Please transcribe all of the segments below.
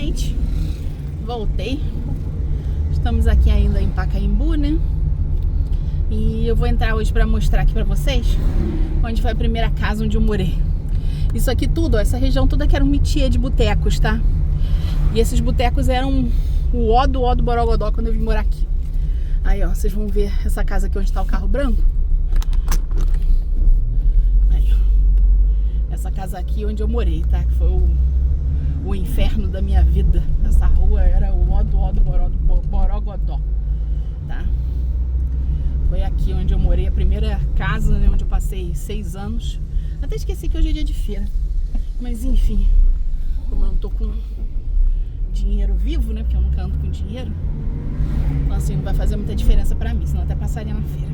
gente, voltei. Estamos aqui ainda em Pacaembu, né? E eu vou entrar hoje para mostrar aqui para vocês onde foi a primeira casa onde eu morei. Isso aqui tudo, ó, essa região toda aqui era um métier de botecos, tá? E esses botecos eram o ó do Borogodó quando eu vim morar aqui. Aí, ó, vocês vão ver essa casa aqui onde tá o carro branco. Aí, ó. Essa casa aqui onde eu morei, tá? Que foi o inferno da minha vida. Essa rua era o ó do Borogodó, tá? Foi aqui onde eu morei, a primeira casa, né, onde eu passei 6 anos. Até esqueci que hoje é dia de feira. Mas enfim, como eu não tô com dinheiro vivo, né? Porque eu nunca ando com dinheiro. Então assim, não vai fazer muita diferença pra mim, senão até passaria na feira.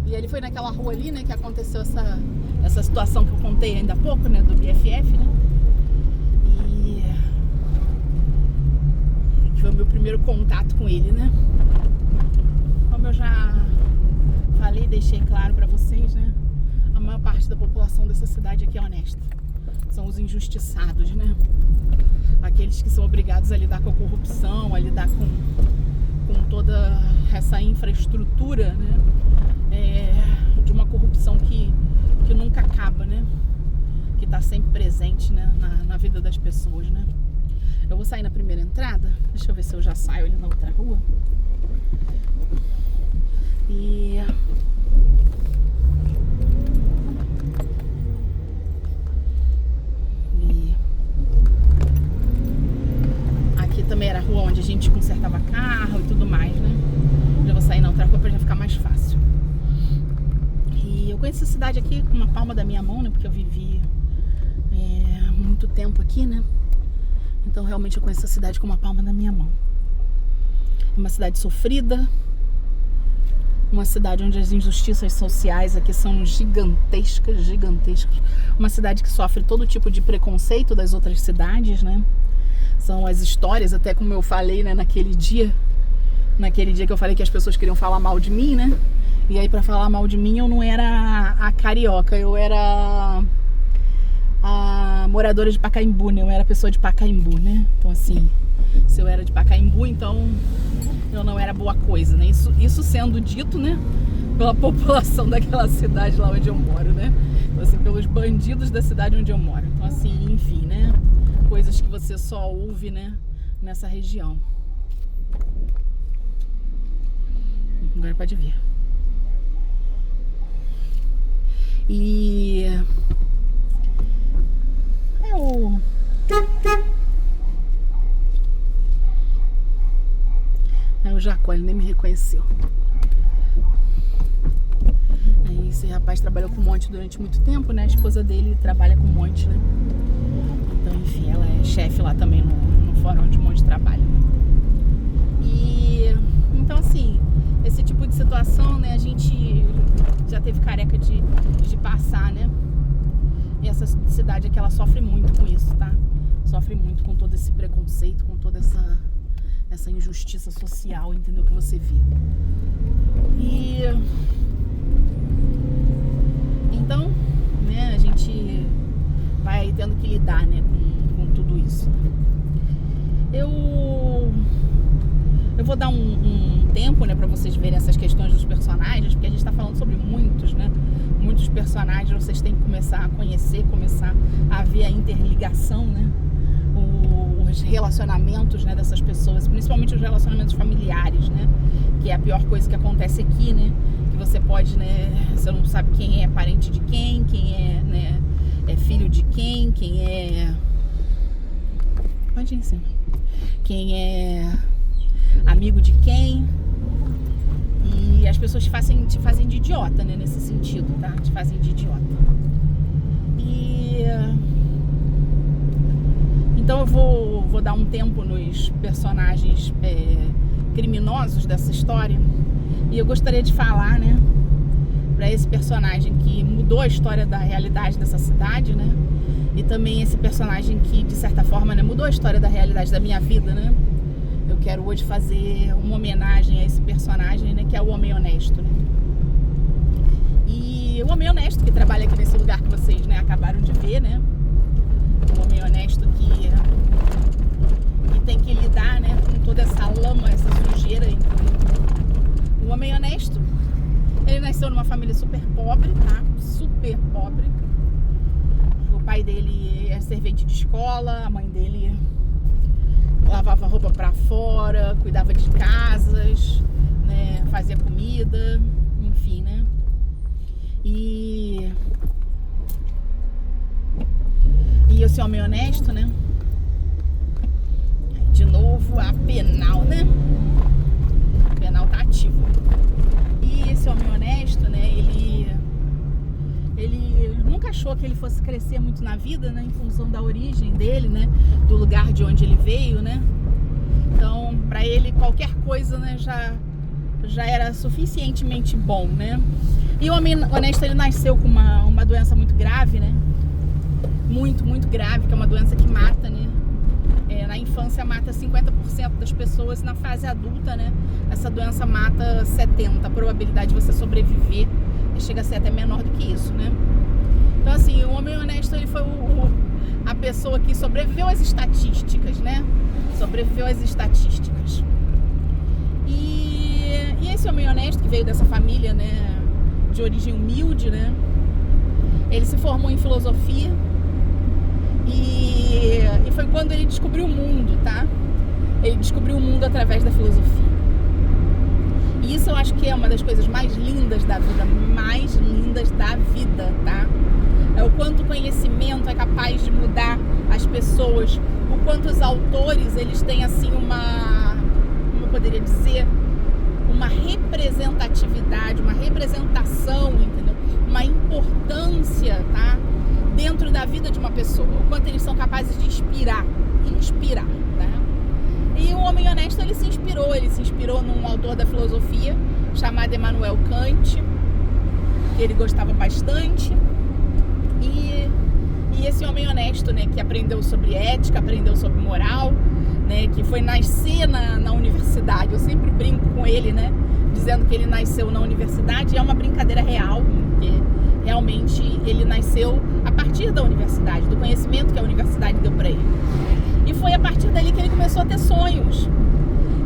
E ali foi naquela rua ali, né, que aconteceu essa situação que eu contei ainda há pouco, né, do BFF, né? E que foi o meu primeiro contato com ele, né? Como eu já falei, deixei claro pra vocês, né? A maior parte da população dessa cidade aqui é honesta. São os injustiçados, né? Aqueles que são obrigados a lidar com a corrupção, a lidar com toda essa infraestrutura, né? De uma corrupção que nunca acaba, né? Que tá sempre presente, né? Na vida das pessoas, né? Eu vou sair na primeira entrada. Deixa eu ver se eu já saio ali na outra rua. E aqui também era a rua onde a gente consertava carro e tudo mais, né? Já vou sair na outra rua pra já ficar mais fácil. E eu conheço a cidade aqui com uma palma da minha mão, né? Porque eu vivi muito tempo aqui, né? Então realmente eu conheço a cidade com uma palma da minha mão. É uma cidade sofrida, uma cidade onde as injustiças sociais aqui são gigantescas. Uma cidade que sofre todo tipo de preconceito das outras cidades, né? São as histórias, até como eu falei, né, naquele dia que eu falei que as pessoas queriam falar mal de mim, né? E aí pra falar mal de mim eu não era a carioca, eu era a moradora de Pacaembu, né? Eu era a pessoa de Pacaembu, né? Então assim, se eu era de Pacaembu, então eu não era boa coisa, né? Isso sendo dito, né? Pela população daquela cidade lá onde eu moro, né? Então, assim, pelos bandidos da cidade onde eu moro. Então assim, enfim, né? Coisas que você só ouve, né? Nessa região. Agora pode ver. E o Jacó, ele nem me reconheceu. Aí esse rapaz trabalhou com Monte durante muito tempo, né? A esposa dele trabalha com Monte, né? Então, enfim, ela é chefe lá também no fórum onde Monte trabalha. E então, assim, esse tipo de situação, né? A gente já teve careca de passar, né? E essa cidade aqui, ela sofre muito com isso, tá? Sofre muito com todo esse preconceito, com toda essa injustiça social, entendeu? Que você vê. E então, né, a gente vai tendo que lidar, né, com tudo isso. Eu vou dar um tempo, né, pra vocês verem essas questões dos personagens, porque a gente tá falando sobre muitos, né? Muitos personagens, vocês têm que começar a conhecer, começar a ver a interligação, né? Os relacionamentos, né, dessas pessoas, principalmente os relacionamentos familiares, né? Que é a pior coisa que acontece aqui, né? Que você pode, né? Você não sabe quem é parente de quem é, né? É filho de quem é... Pode ir em cima. Quem é amigo de quem. E as pessoas te fazem de idiota, né? Nesse sentido, tá? Te fazem de idiota. E então eu vou dar um tempo nos personagens criminosos dessa história. E eu gostaria de falar, né, para esse personagem que mudou a história da realidade dessa cidade, né? E também esse personagem que, de certa forma, né, mudou a história da realidade da minha vida, né? eu quero hoje fazer uma homenagem a esse personagem, né, que é o homem honesto, né? E o homem honesto que trabalha aqui nesse lugar que vocês, né, acabaram de ver, né? O homem honesto que tem que lidar, né, com toda essa lama, essa sujeira. O homem honesto, ele nasceu numa família super pobre, tá? Super pobre. O pai dele é servente de escola, a mãe dele lavava roupa pra fora, cuidava de casas, né, fazia comida, enfim, né? E esse homem honesto, né? De novo, a penal, né? A penal tá ativo. E esse homem honesto, né? Ele nunca achou que ele fosse crescer muito na vida, né? Em função da origem dele, né? Do lugar de onde ele veio, né? Então, pra ele, qualquer coisa, né? Já era suficientemente bom, né? E o homem honesto, ele nasceu com uma doença muito grave, né? Muito grave, que é uma doença que mata, né? Na infância mata 50% das pessoas, na fase adulta, né? Essa doença mata 70%. A probabilidade de você sobreviver chega a ser até menor do que isso, né? Então, assim, o homem honesto, ele foi a pessoa que sobreviveu às estatísticas, né? Sobreviveu às estatísticas. E esse homem honesto, que veio dessa família, né? De origem humilde, né? Ele se formou em filosofia. E foi quando ele descobriu o mundo, tá? Ele descobriu o mundo através da filosofia. E isso eu acho que é uma das coisas mais lindas da vida, tá? É o quanto o conhecimento é capaz de mudar as pessoas, o quanto os autores, eles têm assim como eu poderia dizer, uma representatividade, uma representação, entendeu? Uma importância, tá? Dentro da vida de uma pessoa, o quanto eles são capazes de inspirar, tá? E o homem honesto, ele se inspirou num autor da filosofia chamado Immanuel Kant, que ele gostava bastante, e esse homem honesto, né, que aprendeu sobre ética, aprendeu sobre moral, né, que foi nascer na universidade. Eu sempre brinco com ele, né, dizendo que ele nasceu na universidade, e é uma brincadeira real, porque realmente ele nasceu a partir da universidade, do conhecimento que a universidade deu para ele. E foi a partir dali que ele começou a ter sonhos.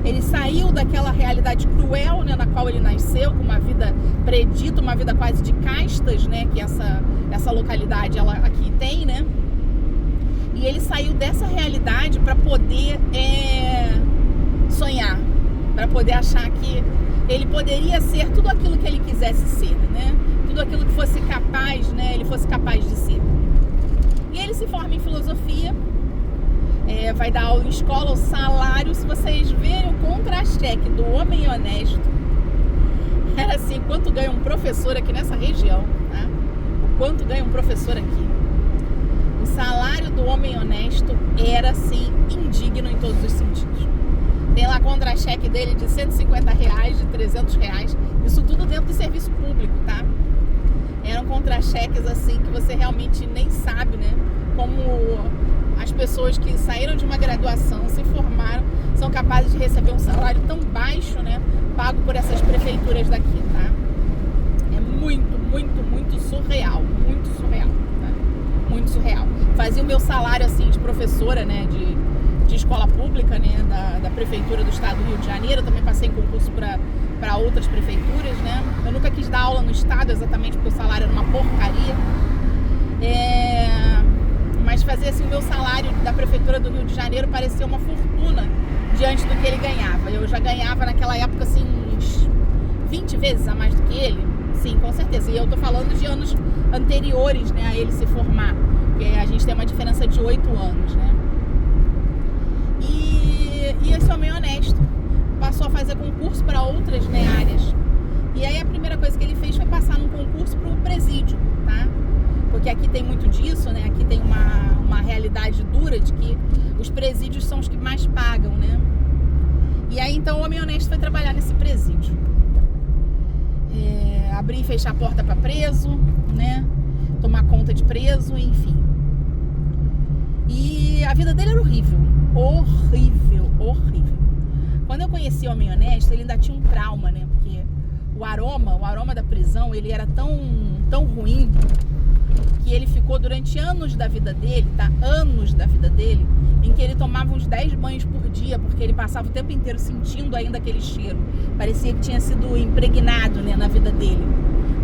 Ele saiu daquela realidade cruel, né, na qual ele nasceu, com uma vida predita, uma vida quase de castas, né, que essa localidade ela aqui tem, né? E ele saiu dessa realidade para poder sonhar, para poder achar que ele poderia ser tudo aquilo que ele quisesse ser, né? Tudo aquilo que fosse capaz, né? Ele fosse capaz de ser. E ele se forma em filosofia, vai dar aula em escola. O salário, se vocês verem o contra-cheque do homem honesto, era assim, quanto ganha um professor aqui nessa região, tá? O quanto ganha um professor aqui. O salário do homem honesto era, assim, indigno em todos os sentidos. Tem lá contra-cheque dele de R$150, de R$300, isso tudo dentro do serviço público, tá? Eram contra-cheques, assim, que você realmente nem sabe, né? Como as pessoas que saíram de uma graduação, se formaram, são capazes de receber um salário tão baixo, né? Pago por essas prefeituras daqui, tá? É muito surreal, tá? Muito surreal. Fazia o meu salário, assim, de professora, né? De escola pública, né? Da prefeitura do estado do Rio de Janeiro. Eu também passei em concurso para outras prefeituras, né? Eu nunca quis dar aula no estado, exatamente porque o salário era uma porcaria. Mas fazer assim, o meu salário da prefeitura do Rio de Janeiro parecia uma fortuna diante do que ele ganhava. Eu já ganhava naquela época assim uns 20 vezes a mais do que ele. Sim, com certeza. E eu tô falando de anos anteriores, né, a ele se formar, porque a gente tem uma diferença de 8 anos, né? E esse homem honesto passou a fazer concurso para outras, né, áreas. E aí a primeira coisa que ele fez foi passar num concurso para o presídio, tá? Porque aqui tem muito disso, né? Aqui tem uma realidade dura de que os presídios são os que mais pagam, né? E aí então o homem honesto foi trabalhar nesse presídio. Abrir e fechar a porta para preso, né? Tomar conta de preso, enfim. E a vida dele era horrível. eu conheci o Homem Honesto, ele ainda tinha um trauma, né? Porque o aroma da prisão, ele era tão ruim que ele ficou durante anos da vida dele, tá? Anos da vida dele, em que ele tomava uns 10 banhos por dia, porque ele passava o tempo inteiro sentindo ainda aquele cheiro. Parecia que tinha sido impregnado, né, na vida dele.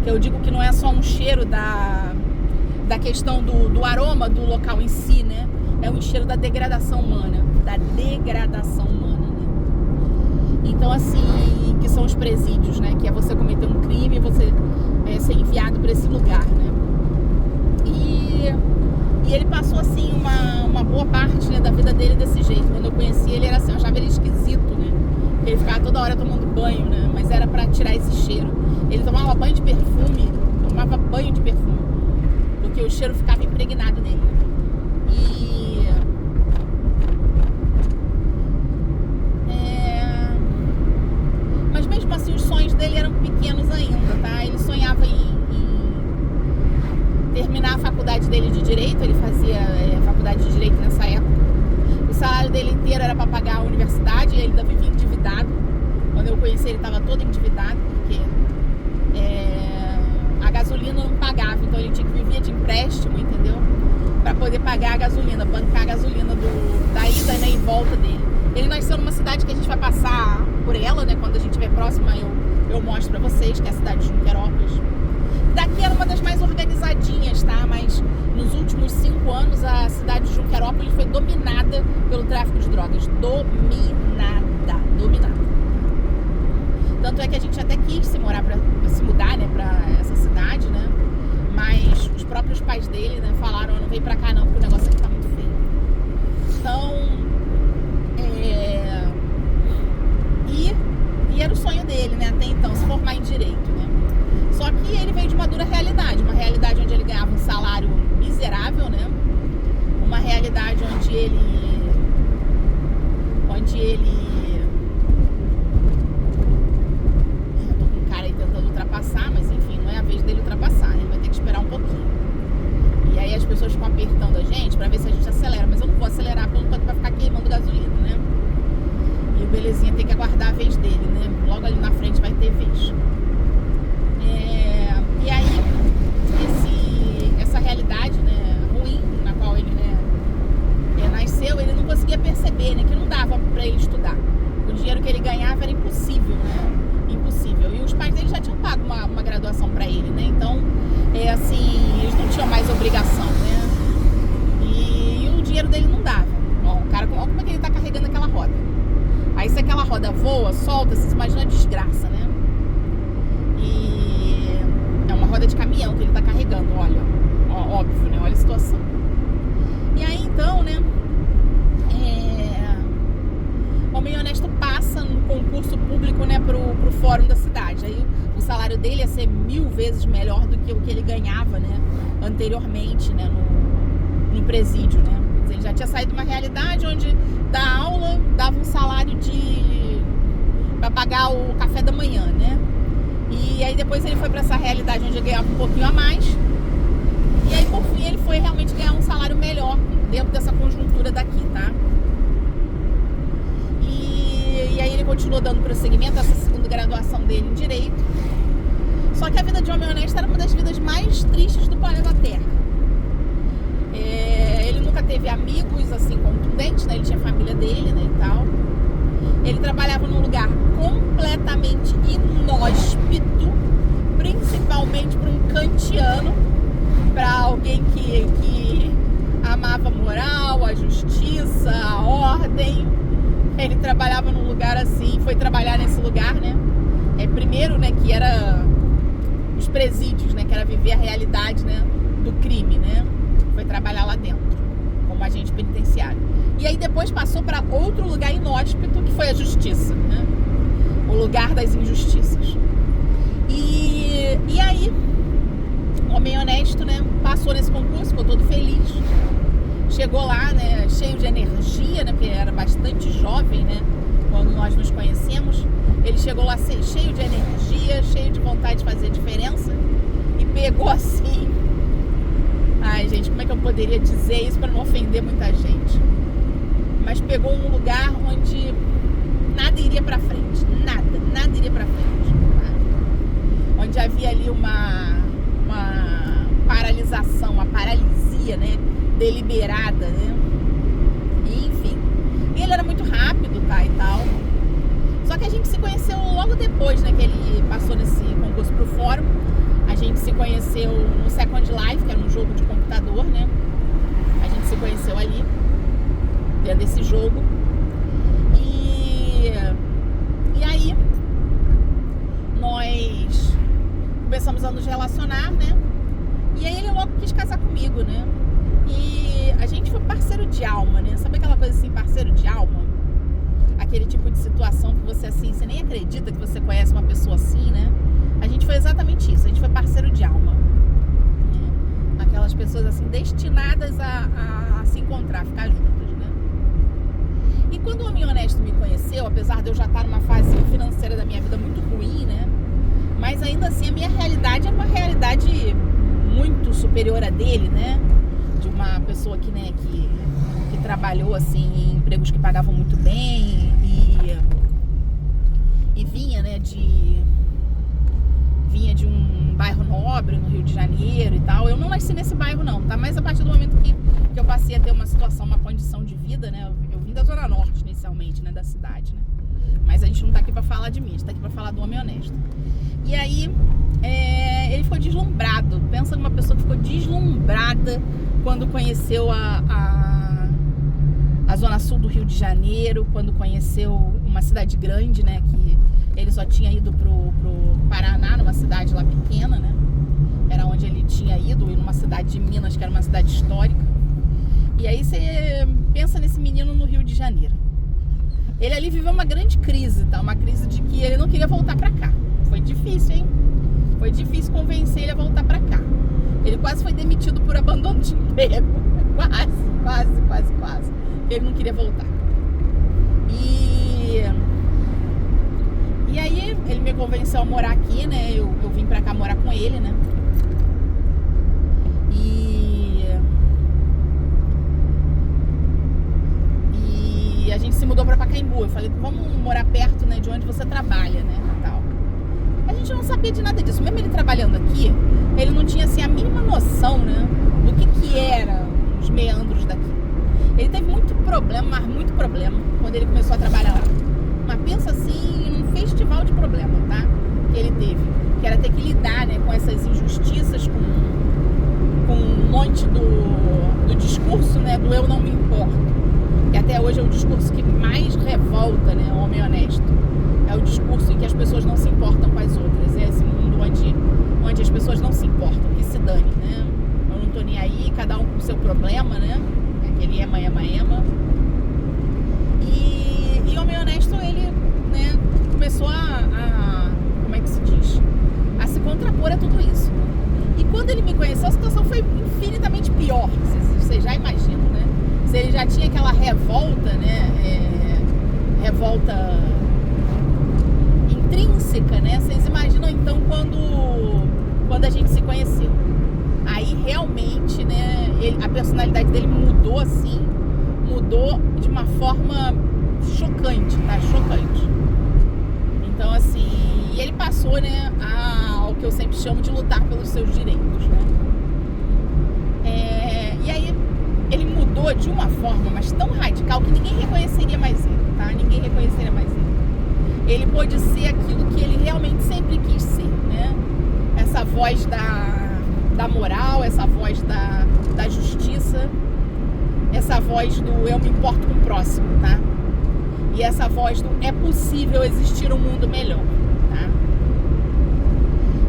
Que eu digo que não é só um cheiro da questão do aroma do local em si, né? É um cheiro da degradação humana. Da degradação humana, né? Então, assim, que são os presídios, né? Que é você cometer um crime e você ser enviado para esse lugar, né? E ele passou, assim, uma boa parte, né, da vida dele desse jeito. Quando eu conheci ele, era assim, eu achava ele esquisito, né? Ele ficava toda hora tomando banho, né? Mas era pra tirar esse cheiro. Ele tomava banho de perfume, porque o cheiro ficava impregnado nele. Mas mesmo assim, os sonhos dele eram pequenos ainda, tá? Ele sonhava em terminar a faculdade dele de Direito. Ele fazia faculdade de Direito nessa época. O salário dele inteiro era para pagar a universidade e ele ainda vivia endividado. Quando eu conheci ele, estava todo endividado, porque a gasolina não pagava, então ele vivia de empréstimo, entendeu? Para poder pagar a gasolina, bancar a gasolina da ida, né, em volta dele. Ele nasceu numa cidade que a gente vai passar por ela, né? Quando a gente estiver próxima, eu mostro pra vocês, que é a cidade de Junquerópolis. Daqui era uma das mais organizadinhas, tá? Mas nos últimos 5 anos, a cidade de Junquerópolis foi dominada pelo tráfico de drogas. Dominada. Tanto é que a gente até quis se mudar, né, pra essa cidade, né? Mas os próprios pais dele, né, falaram, não vem pra cá não, porque o negócio aqui tá muito feio. Então, e era o sonho dele, né, até então, se formar em Direito, né? Só que ele veio de uma dura realidade, uma realidade onde ele ganhava um salário miserável, né? Uma realidade onde ele eu tô com um cara aí tentando ultrapassar, mas enfim, não é a vez dele ultrapassar, ele vai ter que esperar um pouquinho. E aí as pessoas ficam apertando a gente pra ver se a gente acelera, mas eu não vou acelerar porque eu não tô aqui pra ficar queimando gasolina, né? E o belezinha tem que aguardar a vez dele, né? Logo ali na frente vai ter vez. E aí, essa realidade, né, ruim, na qual ele, né, nasceu, ele não conseguia perceber, né, que não dava pra ele estudar. O dinheiro que ele ganhava era impossível, né? Impossível. E os pais dele já tinham pago uma graduação pra ele, né? Então, assim, eles não tinham mais obrigação, né? E o dinheiro dele não dava. Ó, o cara, olha como é que ele tá carregando aquela roda. Aí se aquela roda voa, solta, vocês imaginam a desgraça, né? E é uma roda de caminhão que ele tá carregando, olha. Ó, óbvio, né? Olha a situação. E aí, então, né? O Homem Honesto passa no concurso público, né, pro fórum da cidade. Aí o salário dele ia ser 1000 vezes melhor do que o que ele ganhava, né, anteriormente, né, no presídio, né. Quer dizer, ele já tinha saído de uma realidade onde dar aula dava um salário pra pagar o café da manhã, né. E aí depois ele foi pra essa realidade onde ele ganhava um pouquinho a mais. E aí por fim ele foi realmente ganhar um salário melhor dentro dessa conjuntura daqui, tá? E aí ele continuou dando prosseguimento a essa segunda graduação dele em Direito. Só que a vida de Homem Honesto era uma das vidas mais tristes do planeta Terra. Ele nunca teve amigos assim contundentes, né? Ele tinha a família dele, né, e tal. Ele trabalhava num lugar completamente inóspito, principalmente para um kantiano, para alguém que amava a moral, a justiça, a ordem. Ele trabalhava num lugar assim, foi trabalhar nesse lugar, né? Primeiro, né, que era os presídios, né, que era viver a realidade, né, do crime, né? Foi trabalhar lá dentro, como agente penitenciário. E aí depois passou para outro lugar inóspito, que foi a justiça, né? O lugar das injustiças. E aí, o Homem Honesto, né, passou nesse concurso, ficou todo feliz. Chegou lá, né, cheio de energia, né, porque era bastante jovem, né, quando nós nos conhecemos. Ele chegou lá cheio de energia, cheio de vontade de fazer diferença. E pegou assim... Ai, gente, como é que eu poderia dizer isso para não ofender muita gente? Mas pegou um lugar onde nada iria para conheceu logo depois, né, que ele passou nesse concurso pro fórum. A gente se conheceu no Second Life, que era um jogo de computador, né? A gente se conheceu ali, dentro desse jogo. E aí, nós começamos a nos relacionar, né? E aí ele logo quis casar comigo, né? E a gente foi parceiro de alma, né? Sabe aquela coisa assim, parceiro de alma? Aquele tipo de situação que você assim, você nem acredita que você conhece uma pessoa assim, né? A gente foi exatamente isso, a gente foi parceiro de alma, né? Aquelas pessoas assim, destinadas a se encontrar, ficar juntas, né? E quando o Homem Honesto me conheceu, apesar de eu já estar numa fase financeira da minha vida muito ruim, né? Mas ainda assim a minha realidade é uma realidade muito superior à dele, né? De uma pessoa que, né, que trabalhou assim em empregos que pagavam muito bem e vinha, né, de um bairro nobre no Rio de Janeiro e tal. Eu não nasci nesse bairro não, tá? Mas a partir do momento que eu passei a ter uma situação, uma condição de vida, né? Eu vim da Zona Norte inicialmente, né, da cidade, né? Mas a gente não tá aqui pra falar de mim, a gente tá aqui pra falar do Homem Honesto. E aí, ele ficou deslumbrado. Pensa numa pessoa que ficou deslumbrada quando conheceu a Zona Sul do Rio de Janeiro, quando conheceu uma cidade grande, né? Que ele só tinha ido pro Paraná, numa cidade lá pequena, né? Era onde ele tinha ido, e numa cidade de Minas, que era uma cidade histórica. E aí você pensa nesse menino no Rio de Janeiro. Ele ali viveu uma grande crise, tá? Uma crise de que ele não queria voltar pra cá. Foi difícil, hein? Foi difícil convencer ele a voltar pra cá. Ele quase foi demitido por abandono de emprego. Quase. Ele não queria voltar. E aí ele me convenceu a morar aqui, né? Eu vim pra cá morar com ele, né? E a gente se mudou pra Pacaembu. Eu falei, vamos morar perto, né, de onde você trabalha, né? Tal. A gente não sabia de nada disso. Mesmo ele trabalhando aqui, ele não tinha assim a mínima noção, né, do que era os meandros daqui. Ele teve muito problema, quando ele começou a trabalhar lá. Mas pensa assim, num festival de problema, tá? Que ele teve. Que era ter que lidar, né, com essas injustiças, com um monte do discurso, né, do eu não me importo. Que até hoje é o discurso que mais revolta, né, o Homem Honesto. É o discurso em que as pessoas não se importam com as outras. É esse mundo onde as pessoas não se importam, que se dane, né? Eu não tô nem aí, cada um com o seu problema, né? Aquele ema. E o Homem Honesto, ele, né, começou como é que se diz? A se contrapor a tudo isso. E quando ele me conheceu, a situação foi infinitamente pior. Vocês já imaginam, né? Se ele já tinha aquela revolta, né? Revolta intrínseca, né? Vocês imaginam então quando a gente se conheceu. Aí realmente, né, a personalidade dele mudou assim, mudou de uma forma chocante, tá? Chocante. Então assim, e ele passou, né, ao que eu sempre chamo de lutar pelos seus direitos, né? E aí ele mudou de uma forma, mas tão radical que ninguém reconheceria mais ele, tá? Ninguém reconheceria mais ele. Ele pôde ser aquilo que ele realmente sempre quis ser, né? Essa voz da moral, essa voz da justiça, essa voz do eu me importo com o próximo, tá? E essa voz do é possível existir um mundo melhor, tá?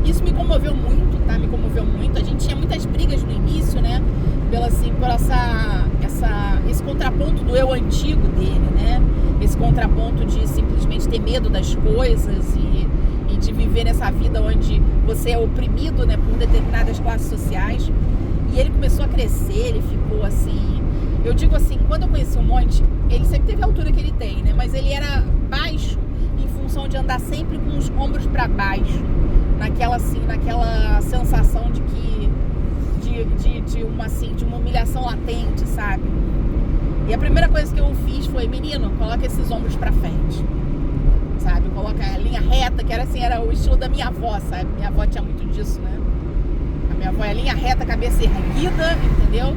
Isso me comoveu muito, tá? Me comoveu muito. A gente tinha muitas brigas no início, né? Por esse contraponto do eu antigo dele, né? Esse contraponto de simplesmente ter medo das coisas e de viver nessa vida onde você é oprimido, né, por determinadas classes sociais. E ele começou a crescer, ele ficou assim... Eu digo assim, quando eu conheci o Monte, ele sempre teve a altura que ele tem, né? Mas ele era baixo em função de andar sempre com os ombros para baixo. Naquela sensação de que... de uma humilhação latente, sabe? E a primeira coisa que eu fiz foi, menino, coloca esses ombros pra frente, sabe? Coloca a linha reta, que era o estilo da minha avó, sabe? Minha avó tinha muito disso, né? A minha avó é linha reta, cabeça erguida, entendeu?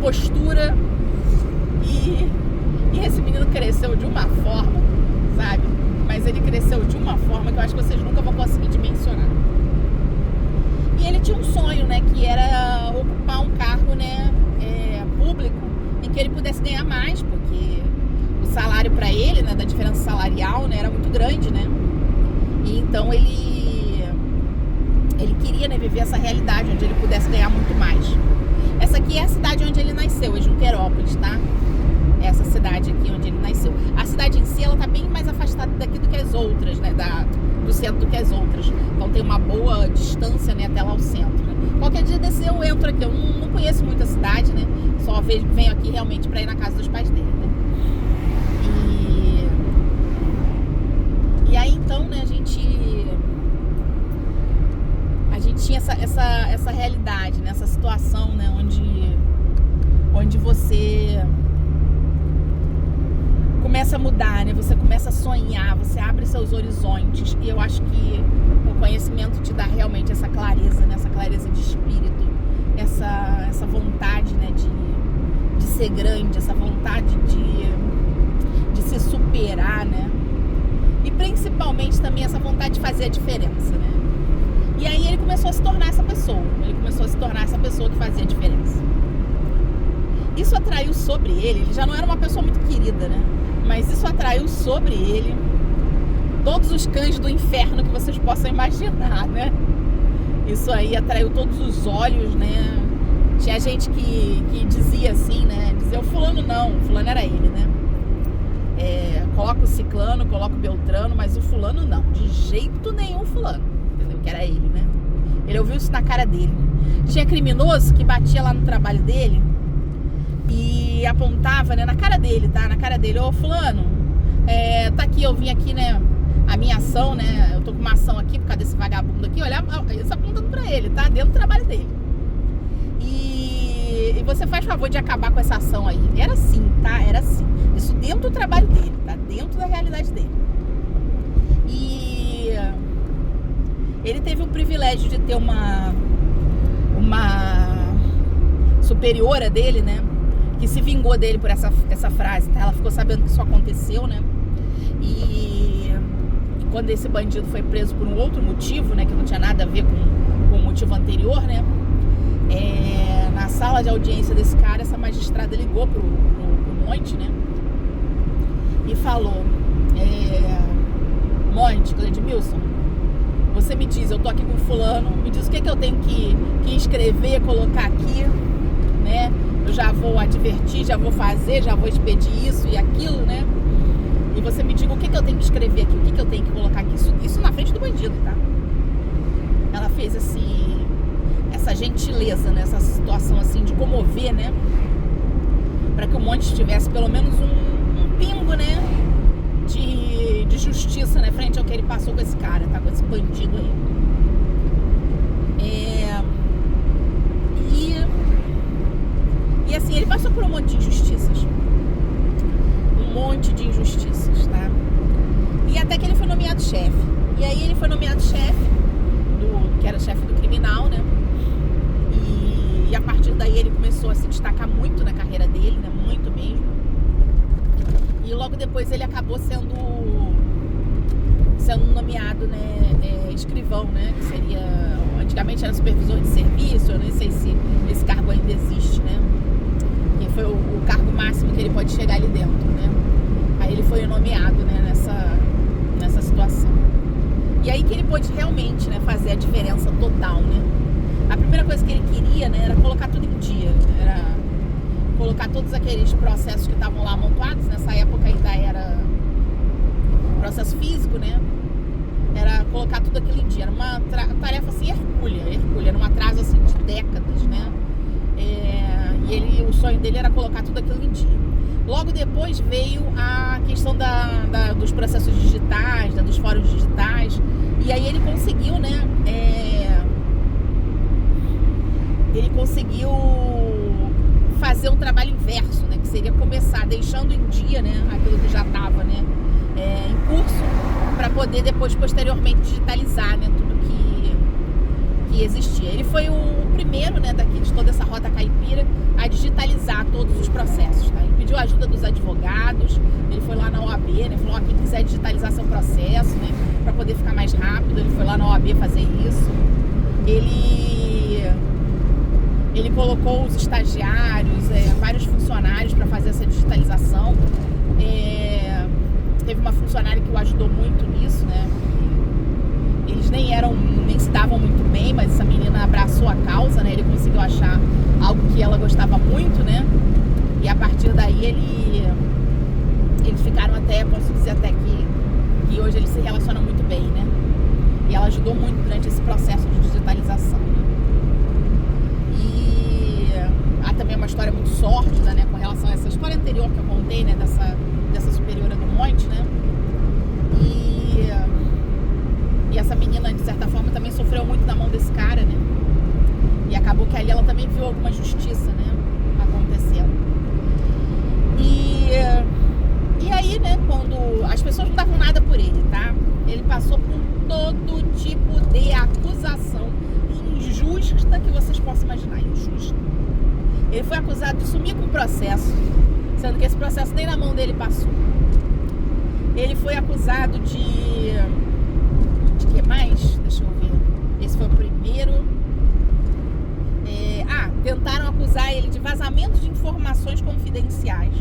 Postura. E esse menino cresceu de uma forma, sabe? Mas ele cresceu de uma forma que eu acho que vocês nunca vão conseguir dimensionar. E ele tinha um sonho, né, que era ocupar um cargo, né, público, em que ele pudesse ganhar mais, porque o salário para ele, né, da diferença salarial, né, era muito grande, né? E então ele queria, né, viver essa realidade onde ele pudesse ganhar muito mais. Essa aqui é a cidade onde ele nasceu, é Junquerópolis, tá? Essa cidade aqui onde ele nasceu. A cidade em si, ela tá bem mais afastada daqui do que as outras, né? Do centro do que as outras. Então tem uma boa distância, né, até lá ao centro, né? Qualquer dia desse eu entro aqui. Eu não conheço muito a cidade, né? Só venho aqui realmente para ir na casa dos pais dele, né? E aí então, né, a gente tinha essa realidade, né? Essa situação, né, onde você começa a mudar, né? Você começa a sonhar, você abre seus horizontes. E eu acho que o conhecimento te dá realmente essa clareza, né? Essa clareza de espírito, essa vontade, né, de ser grande, essa vontade de se superar, né? E principalmente também essa vontade de fazer a diferença, né? E aí ele começou a se tornar essa pessoa. Ele começou a se tornar essa pessoa que fazia a diferença. Isso atraiu sobre ele já não era uma pessoa muito querida, né? Mas isso atraiu sobre ele todos os cães do inferno que vocês possam imaginar, né? Isso aí atraiu todos os olhos, né? Tinha gente que dizia assim, né? Dizia, o fulano não, o fulano era ele, né? Coloca o ciclano, coloca o beltrano, mas o fulano não, de jeito nenhum fulano, entendeu? Que era ele, né? Ele ouviu isso na cara dele. Tinha criminoso que batia lá no trabalho dele e apontava, né, na cara dele, tá? Na cara dele, ô fulano, tá aqui, eu vim aqui, né, a minha ação, né, eu tô com uma ação aqui por causa desse vagabundo aqui, olha, isso apontando pra ele, tá? Dentro do trabalho dele. E você faz favor de acabar com essa ação aí. Era assim, tá? Era assim. Isso dentro do trabalho dele, tá? Dentro da realidade dele. E ele teve o privilégio de ter uma superiora dele, né, que se vingou dele por essa frase, tá? Ela ficou sabendo que isso aconteceu, né? E quando esse bandido foi preso por um outro motivo, né, que não tinha nada a ver com o motivo anterior, né? Na sala de audiência desse cara, essa magistrada ligou pro Monte, né? E falou, Monte, Cledmilson, você me diz, eu tô aqui com fulano, me diz o que eu tenho que escrever, colocar aqui, né? Eu já vou advertir, já vou fazer, já vou expedir isso e aquilo, né? E você me diga o que eu tenho que escrever aqui, o que eu tenho que colocar aqui, isso na frente do bandido, tá? Ela fez essa gentileza, né? Essa situação assim de comover, né? Para que o Monte tivesse pelo menos um pingo, né? De justiça, né? Frente ao que ele passou com esse cara, tá? Com esse bandido aí. E assim, ele passou por um monte de injustiças. Um monte de injustiças, tá? E até que ele foi nomeado chefe. E aí ele foi nomeado chefe, que era chefe do criminal, né? E a partir daí ele começou a se destacar muito na carreira dele, né? Muito mesmo. E logo depois ele acabou sendo nomeado, né, escrivão, né? Que seria, antigamente era supervisor de serviço, eu nem sei se esse cargo ainda existe, né? Que foi o cargo máximo que ele pode chegar ali dentro, né? Aí ele foi nomeado, né, nessa situação. E aí que ele pôde realmente, né, fazer a diferença total, né? A primeira coisa que ele queria, né, era colocar tudo em dia, era colocar todos aqueles processos que estavam lá amontoados. Nessa época ainda era processo físico, né? Era colocar tudo aquilo em dia. Era uma tarefa assim hercúlea, era um atraso assim de décadas, né? E o sonho dele era colocar tudo aquilo em dia. Logo depois veio a questão dos processos digitais, dos fóruns digitais. E aí ele conseguiu, né? Ele conseguiu fazer um trabalho inverso, né? Que seria começar deixando em dia, né, aquilo que já estava, né, em curso, para poder depois, posteriormente, digitalizar, né, tudo que existia. Ele foi o primeiro, né, daqui de toda essa rota caipira a digitalizar todos os processos, tá? Ele pediu a ajuda dos advogados, ele foi lá na OAB, né, falou, quem quiser até digitalizar seu processo, né? Para poder ficar mais rápido. Ele foi lá na OAB fazer isso. Ele colocou os estagiários, vários funcionários para fazer essa digitalização. Teve uma funcionária que o ajudou muito nisso, né? Eles nem se davam muito bem, mas essa menina abraçou a causa, né? Ele conseguiu achar algo que ela gostava muito, né? E a partir daí eles ficaram até, posso dizer até que hoje eles se relacionam muito bem, né? E ela ajudou muito durante esse processo de digitalização, né? E há também uma história muito sórdida, né? Com relação a essa história anterior que eu contei, né? Dessa superiora do monte, né? E essa menina, de certa forma, também sofreu muito na mão desse cara, né? E acabou que ali ela também viu alguma justiça, né? Acontecendo. E aí, né? Quando as pessoas não davam nada por ele, tá? Ele passou por todo tipo de acusação injusta que vocês possam imaginar. Injusta. Ele foi acusado de sumir com o processo, sendo que esse processo nem na mão dele passou. Ele foi acusado de que mais? Deixa eu ver. Esse foi o primeiro. Tentaram acusar ele de vazamento de informações confidenciais.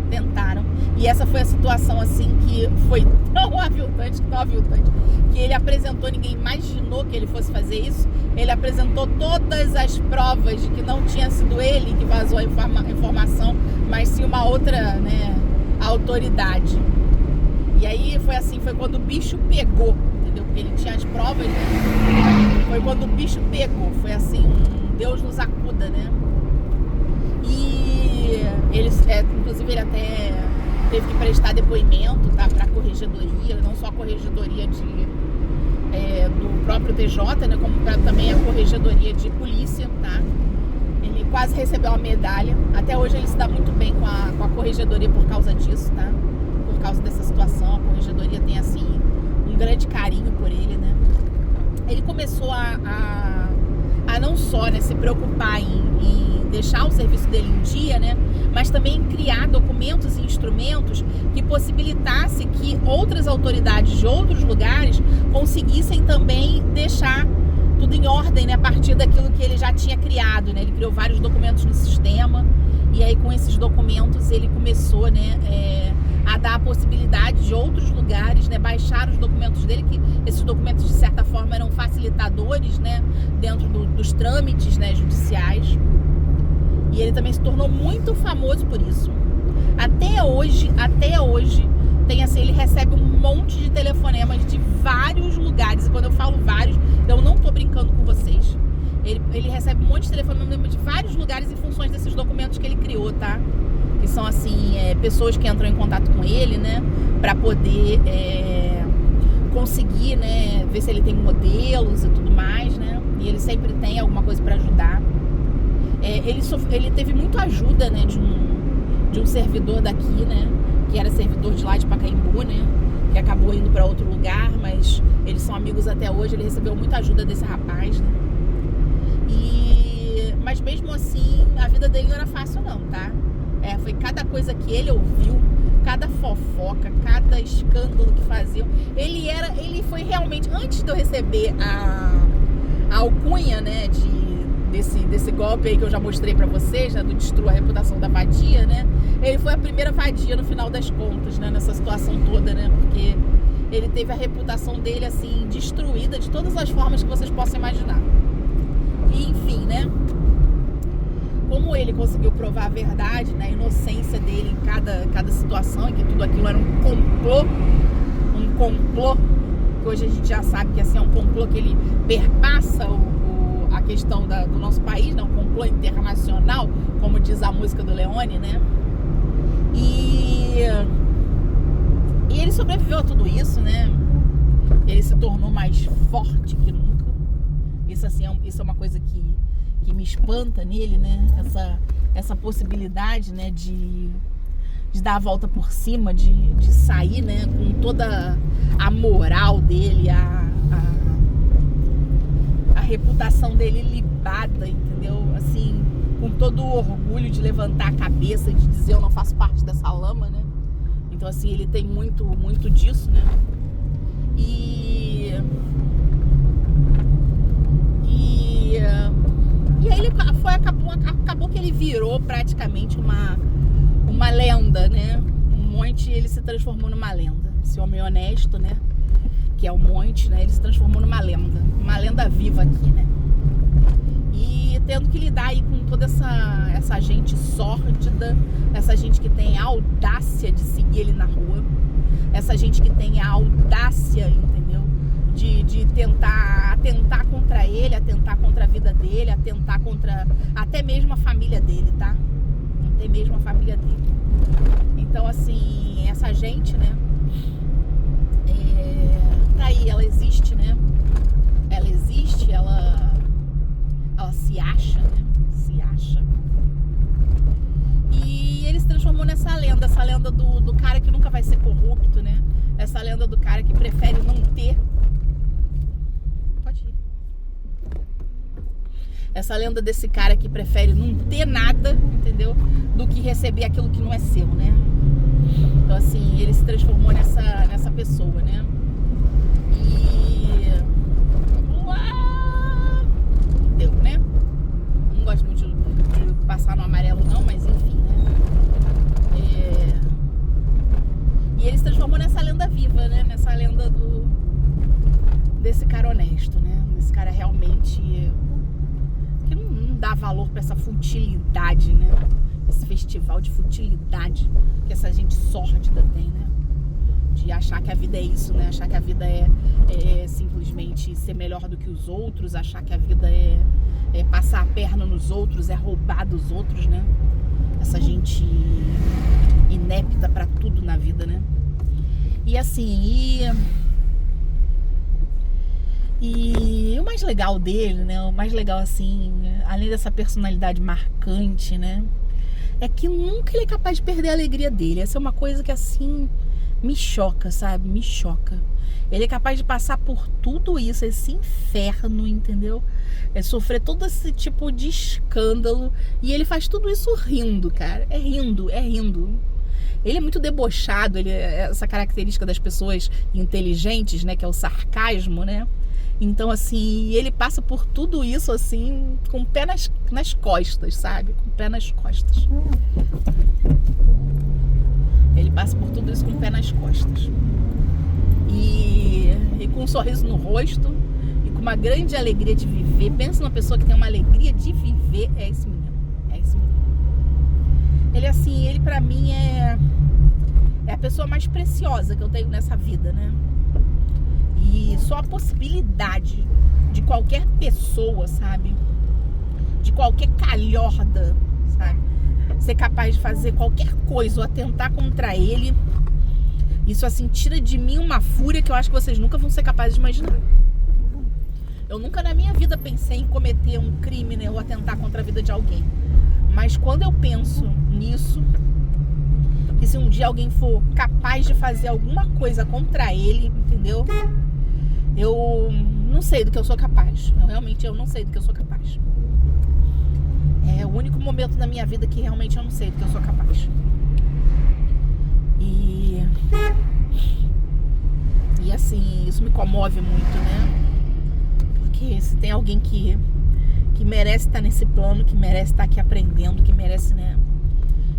Tentaram. E essa foi a situação assim que foi tão aviltante, que ele apresentou, ninguém imaginou que ele fosse fazer isso. Ele apresentou todas as provas de que não tinha sido ele que vazou a informação, mas sim uma outra, né, autoridade. E aí foi quando o bicho pegou, entendeu? Porque ele tinha as provas, né? Foi quando o bicho pegou, foi assim, Deus nos acuda, né? E inclusive ele até teve que prestar depoimento, tá, para a corregedoria, não só a corregedoria do próprio TJ, né, como também a corregedoria de polícia, tá? Ele quase recebeu uma medalha. Até hoje ele se dá muito bem com a corregedoria por causa disso, tá? Por causa dessa situação, a corregedoria tem assim um grande carinho por ele, né? Ele começou a não só, né, se preocupar em deixar o serviço dele em dia, né, mas também em criar documentos e instrumentos que possibilitasse que outras autoridades de outros lugares conseguissem também deixar tudo em ordem, né, a partir daquilo que ele já tinha criado, né? Ele criou vários documentos no sistema e aí com esses documentos ele começou, né, a dar a possibilidade de outros lugares, né, baixar os documentos dele, que esses documentos de certa forma eram facilitadores, né, dentro dos trâmites, né, judiciais. E ele também se tornou muito famoso por isso. Até hoje tem assim, ele recebe um monte de telefonemas de vários lugares. E quando eu falo vários, eu não tô brincando com vocês. Ele recebe um monte de telefonemas de vários lugares em funções desses documentos que ele criou, tá? Que são assim, pessoas que entram em contato com ele, né, para poder conseguir, né, ver se ele tem modelos e tudo mais, né? E ele sempre tem alguma coisa para ajudar. Ele teve muita ajuda, né, de um servidor daqui, né, que era servidor de lá de Pacaembu, né, que acabou indo para outro lugar, mas eles são amigos até hoje. Ele recebeu muita ajuda desse rapaz, né? Mas mesmo assim, a vida dele não era fácil não, tá? Foi cada coisa que ele ouviu, cada fofoca, cada escândalo que faziam. Ele foi realmente, antes de eu receber a alcunha, né, desse golpe aí que eu já mostrei pra vocês, né, do destrua a reputação da vadia, né, ele foi a primeira vadia no final das contas, né, nessa situação toda, né, porque ele teve a reputação dele, assim, destruída de todas as formas que vocês possam imaginar. E, enfim, né, como ele conseguiu provar a verdade, né, a inocência dele em cada situação, e que tudo aquilo era um complô, que hoje a gente já sabe que assim, é um complô que ele perpassa a questão do nosso país, né, um complô internacional, como diz a música do Leone, né, e ele sobreviveu a tudo isso, né, ele se tornou mais forte que nunca. Isso assim, isso é uma coisa que me espanta nele, né? Essa possibilidade, né, de dar a volta por cima, de sair, né, com toda a moral dele, a reputação dele libada, entendeu? Assim, com todo o orgulho de levantar a cabeça e de dizer eu não faço parte dessa lama, né? Então, assim, ele tem muito, muito disso, né? E aí ele acabou que ele virou praticamente uma lenda, né? Um Monte, ele se transformou numa lenda. Esse homem honesto, né? Que é o Monte, né? Ele se transformou numa lenda viva aqui, né? E tendo que lidar aí com toda essa gente sórdida, essa gente que tem a audácia de seguir ele na rua, essa gente que tem a audácia, entendeu? De tentar atentar contra ele, atentar contra a vida dele, atentar contra até mesmo a família dele, tá? Até mesmo a família dele. Então, assim, essa gente, né? Tá aí, ela existe, né? Ela existe, ela se acha, né? Se acha. E ele se transformou nessa lenda, essa lenda do cara que nunca vai ser corrupto, né? Essa lenda do cara que prefere não ter. Pode ir. Essa lenda desse cara que prefere não ter nada, entendeu? Do que receber aquilo que não é seu, né? Então, assim, ele se transformou nessa pessoa, né? E vamos lá! Deu, né? Não gosto muito de passar no amarelo não, mas enfim, né? E ele se transformou nessa lenda viva, né? Nessa lenda desse cara honesto, né? Desse cara realmente que não dá valor pra essa futilidade, né? Esse festival de futilidade que essa gente sórdida tem, né? De achar que a vida é isso, né? Achar que a vida é simplesmente ser melhor do que os outros, achar que a vida é passar a perna nos outros, é roubar dos outros, né? Essa gente inepta pra tudo na vida, né? E assim, e o mais legal dele, né? O mais legal, assim, além dessa personalidade marcante, né? É que nunca ele é capaz de perder a alegria dele. Essa é uma coisa que, assim, me choca, sabe? Me choca. Ele é capaz de passar por tudo isso, esse inferno, entendeu? Sofrer todo esse tipo de escândalo. E ele faz tudo isso rindo, cara. É rindo. Ele é muito debochado, essa característica das pessoas inteligentes, né? Que é o sarcasmo, né? Então, assim, ele passa por tudo isso, assim, com o pé nas costas, sabe? Com o pé nas costas. Ele passa por tudo isso com o pé nas costas. E com um sorriso no rosto e com uma grande alegria de viver. Pensa numa pessoa que tem uma alegria de viver, é esse menino. Ele, assim, ele pra mim é a pessoa mais preciosa que eu tenho nessa vida, né? E só a possibilidade de qualquer pessoa, sabe? De qualquer calhorda, sabe? Ser capaz de fazer qualquer coisa ou atentar contra ele. Isso, assim, tira de mim uma fúria que eu acho que vocês nunca vão ser capazes de imaginar. Eu nunca na minha vida pensei em cometer um crime, né? Ou atentar contra a vida de alguém. Mas quando eu penso nisso, que se um dia alguém for capaz de fazer alguma coisa contra ele, entendeu? Eu não sei do que eu sou capaz. Eu não sei do que eu sou capaz. É o único momento da minha vida que realmente eu não sei do que eu sou capaz. E assim, isso me comove muito, né? Porque se tem alguém que merece estar nesse plano, que merece estar aqui aprendendo, que merece, né,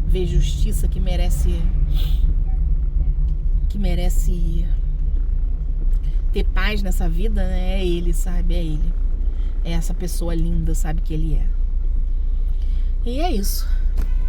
ver justiça, que merece ter paz nessa vida, né? É ele, sabe? É ele. É essa pessoa linda, sabe, que ele é. E é isso.